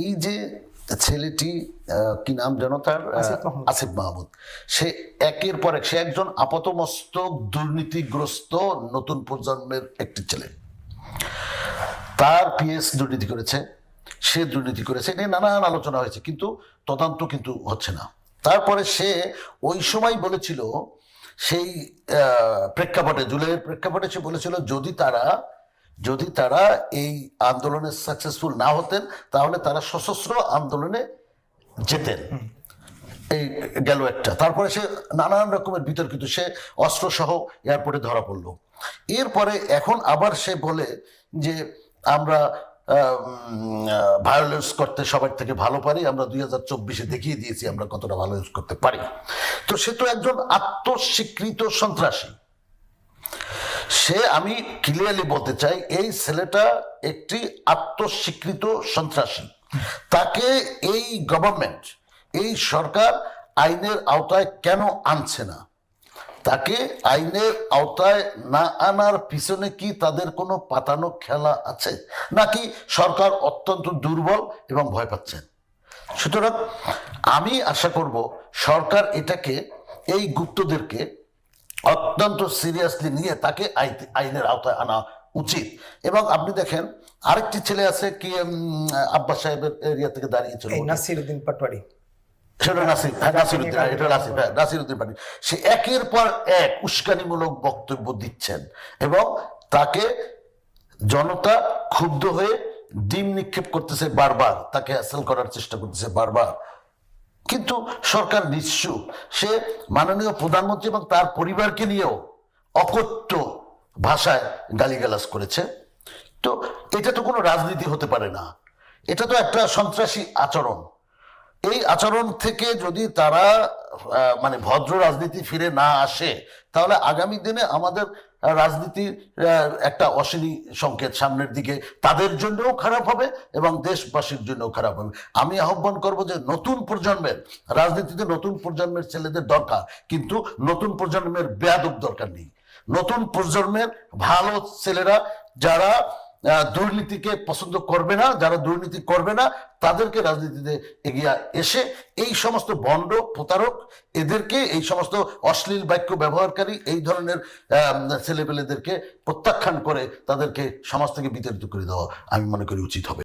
এই যে ছেলেটি কি নাম যেন তার, আসিফ মাহমুদ, সে একের পর এক, সে একজন আপাতমস্তক দুর্নীতিগ্রস্ত নতুন প্রজন্মের একটি ছেলে। তার পিএস দুর্নীতি করেছে, সে দুর্নীতি করেছে, এটা নানান আলোচনা হয়েছে, কিন্তু তদন্ত কিন্তু হচ্ছে না। তারপরে সে ওই সময় বলেছিল, সেই প্রেক্ষাপটে, জুলাইয়ের প্রেক্ষাপটে সে বলেছিল যদি তারা এই আন্দোলনে সাকসেসফুল না হতেন তাহলে তারা সশস্ত্র আন্দোলনে যেতেন। এই গেল একটা। তারপরে সে নানান রকমের বিতর্কিত, সে অস্ত্র সহ এয়ারপোর্টে ধরা পড়লো। এরপরে এখন আবার সে বলে যে আমরা ভায়োলেন্স করতে সবার থেকে ভালো পারি, আমরা 2024-এ দেখিয়ে দিয়েছি আমরা কতটা ভায়োলেন্স করতে পারি। তো সে তো একজন আত্মস্বীকৃত সন্ত্রাসী। সে, আমি ক্লিয়ারলি বলতে চাই, এই ছেলেটা একটি আত্মস্বীকৃত সন্ত্রাসী। তাকে এই গভর্নমেন্ট, এই সরকার আইনের আওতায় কেন আনছে না? তাকে আইনের আওতায় না আনার পিছনে কি তাদের কোনো পাতানো খেলা আছে, নাকি সরকার অত্যন্ত দুর্বল এবং ভয় পাচ্ছেন? সুতরাং আমি আশা করব সরকার এটাকে, এই গুপ্তদেরকে অত্যন্ত সিরিয়াসলি নিয়ে তাকে আইনের আওতায় আনা উচিত। এবং আপনি দেখেন আরেকটি ছেলে আছে কি, আব্বাস সাহেবের এরিয়া থেকে দাঁড়িয়েছিল, নাসিরউদ্দিন পাটোয়ারি, নাসিরউদ্দিন পাটোয়ারি। সে একের পর এক উস্কানিমূলক বক্তব্য দিচ্ছেন এবং তাকে জনতা ক্ষুব্ধ হয়ে ডিম নিক্ষেপ করতেছে বারবার, তাকে হ্যাসেল করার চেষ্টা করতেছে বারবার। কিন্তু সরকার নিশ্চুপ। সে মাননীয় প্রধানমন্ত্রী এবং তার পরিবারকে নিয়েও অকথ্য ভাষায় গালিগালাজ করেছে। তো এটা তো কোনো রাজনীতি হতে পারে না, এটা তো একটা সন্ত্রাসী আচরণ। এই আচরণ থেকে যদি তারা মানে ভদ্র রাজনীতি ফিরে না আসে, তাহলে আগামী দিনে আমাদের রাজনীতির একটা অশনি সংকেত সামনের দিকে তাদের জন্যও খারাপ হবে এবং দেশবাসীর জন্যও খারাপ হবে। আমি আহ্বান করব যে নতুন প্রজন্মের রাজনীতিতে নতুন প্রজন্মের ছেলেদের দরকার, কিন্তু নতুন প্রজন্মের বেয়াদব দরকার নেই। নতুন প্রজন্মের ভালো ছেলেরা যারা দুর্নীতিকে পছন্দ করবে না, যারা দুর্নীতি করবে না, তাদেরকে রাজনীতিতে এগিয়ে এসে এই সমস্ত ভণ্ড প্রতারক, এদেরকে, এই সমস্ত অশ্লীল বাক্য ব্যবহারকারী, এই ধরনের ছেলেপেলেদেরকে প্রত্যাখ্যান করে তাদেরকে সমাজ থেকে বিতাড়িত করে দেওয়া আমি মনে করি উচিত হবে।